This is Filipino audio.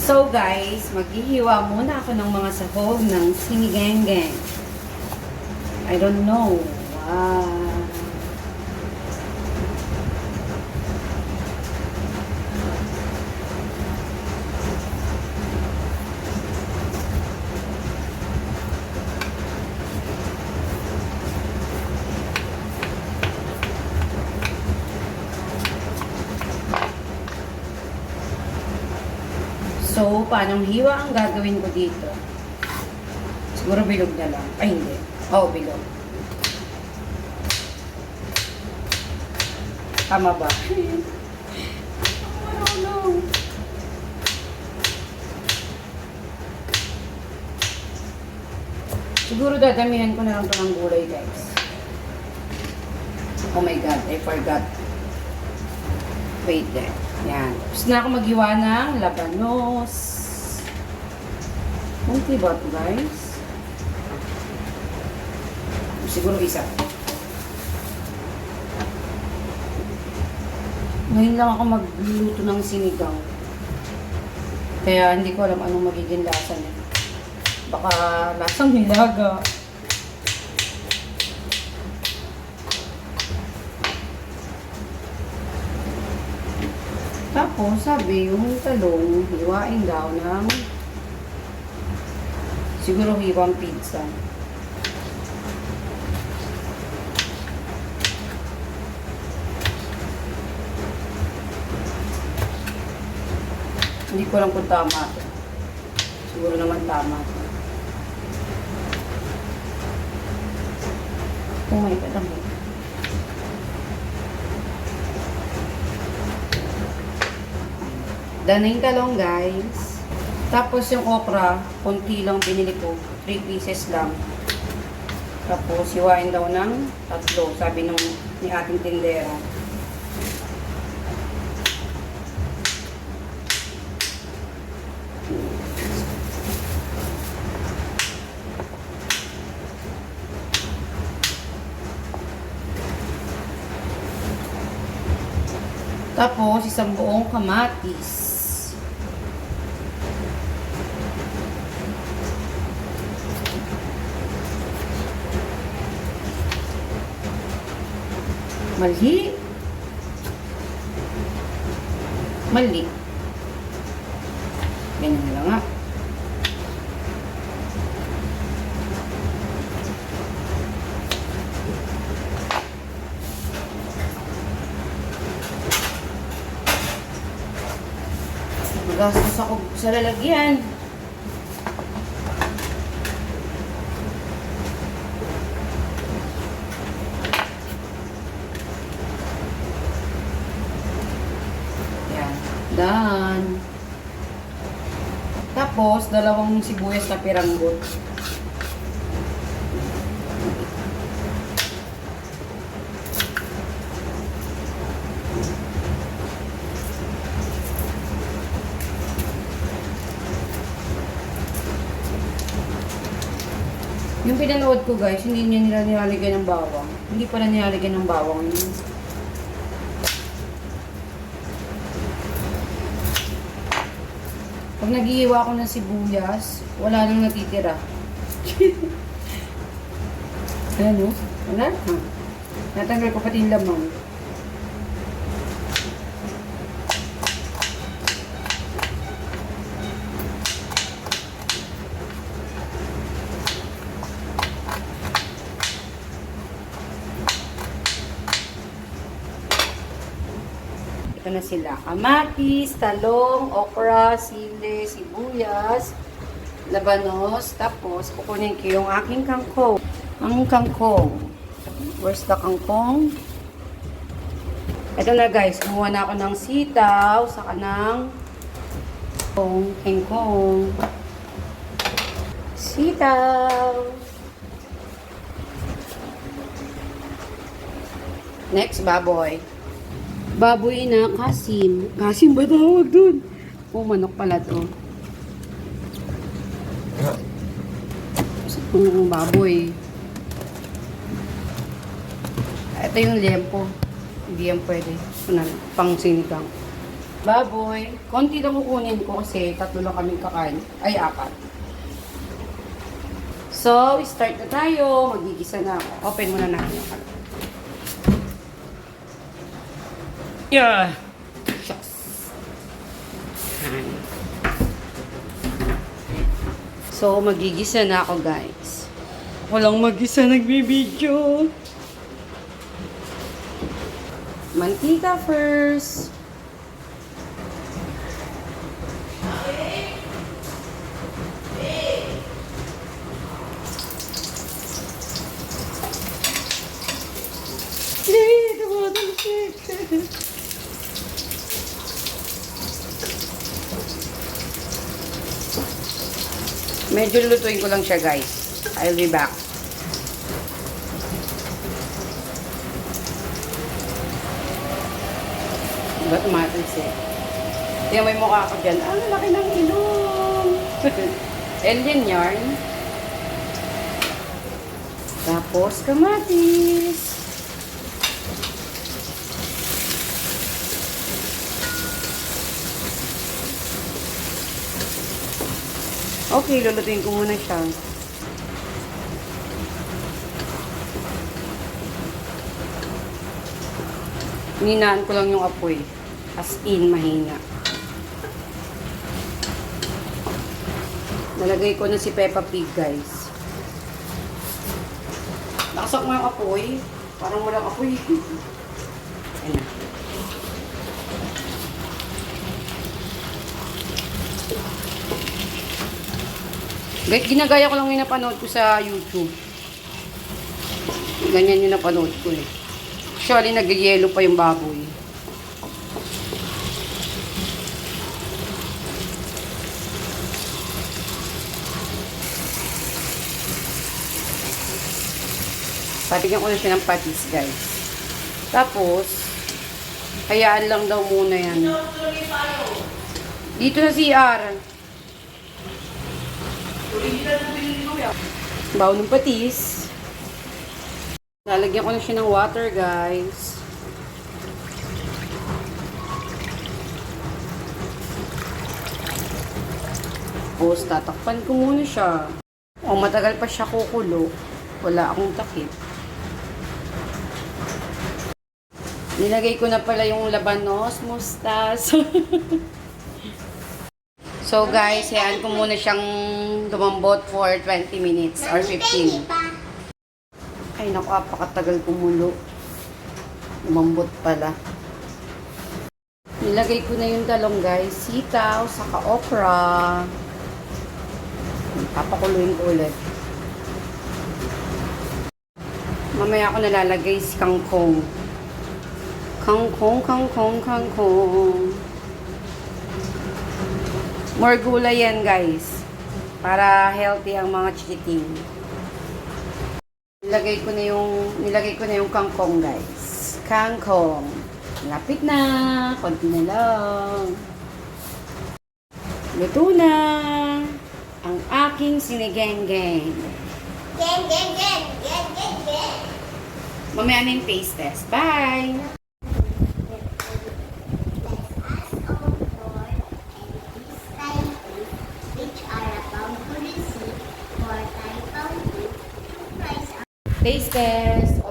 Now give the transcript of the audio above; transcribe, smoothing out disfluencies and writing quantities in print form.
So guys, maghihiwa muna ako ng mga sahog ng sinigang-gang. I don't know. Wow. So, paanong hiwa ang gagawin ko dito? Siguro bilog na lang. Ay, hindi. Oo, bilog. Tama ba? No. Siguro dadamihan ko na lang ito ng gulay, guys. Oh my God, I forgot. Wait there. Yan. Tapos na ako maghiwa ng labanos. Kunti ba ito, guys? Siguro isa. Ngayon lang ako magluluto ng sinigang. Kaya hindi ko alam anong magiging lasa niya. Baka lasang nilaga. Tapos, sabi, yung talong, hiwain daw ng siguro hiwang pizza. Hindi ko lang kung tama. Siguro naman tama. Oh my God, ang done na yung talong, guys. Tapos yung okra, konti lang pinili ko. 3 pieces lang. Tapos, hiwain daw ng 3. Sabi ni ating tindera. Tapos, isang buong kamatis. Mali. Mali. Ganyan na lang nga. Magastos ako sa lalagyan. Done. Tapos, 2 sibuyas na piranggot. Yung pinanood ko, guys, hindi niya nila nilalagyan ng bawang. Hindi pala nilalagyan ng bawang yun. Pag nag-iiwa ako ng sibuyas, wala nang natitira. Ayan o. Wala na. Natanggal ko pati yung lamang. Ito na sila. Kamatis, talong, okra, sili, sibuyas, labanos. Tapos, kukunin ko yung aking kangkong. Ang kangkong. Where's the kangkong? Ito na, guys. Kumuha na ako ng sitaw, saka ng kangkong. Sitaw. Next, baboy. Baboy na kasim. Kasim ba tawag dun? Oh, manok pala to. Itong baboy. Ito yung liempo. Hindi yan pwede. Ito na, pang sinigang. baboy. Konti lang kukunin ko kasi 3 lang kaming kakain. Ay, 4. So, start na tayo. Magigisa na ako. Open muna natin yung kalan. Yeah! Shucks. So, magigisa na ako, guys. Walang magisa, nagbibideo. Mantika first. Medyo lulutuin ko lang siya, guys. I'll be back. Ba't matters eh? Tingnan mo yung mukha ko dyan. Ang laki ng ilong! Alien yarn. Tapos, kamatis. Okay, lulutuin ko muna siya. Ninaan ko lang yung apoy. As in, mahina. Nalagay ko na si Peppa Pig, guys. Nakasak mo yung apoy. Parang walang apoy. Ayan na. Ginagaya ko lang yung napanood ko sa YouTube. Ganyan yung napanood ko eh. Actually, nag-yellow pa yung baboy. Patigyan ko na siya ng patis, guys. Tapos, hayaan lang daw muna yan. Dito sa CR. Baon ng patis. Lalagyan ko na siya ng water, guys. Tapos, tatakpan ko muna siya. O, matagal pa siya kukulo. Wala akong takip. Nilagay ko na pala yung labanos, mustas. So guys, hayaan ko muna siyang lumambot for 20 minutes or 15. Ay naku, apakatagal kumulo. Lumambot pala. Nilagay ko na yung talong, guys. Sitaw, saka okra. Papakuluin ko ulit. Mamaya ako nalalagay si kangkong. Kangkong. More gulay yan, guys. Para healthy ang mga chikiting. Nilagay ko na yung kangkong, guys. Kangkong. Lapit na. Konti na lang. Luto na. Ang aking sinigeng-geng. Geng. Mamaya na yung taste test. Bye! Taste test.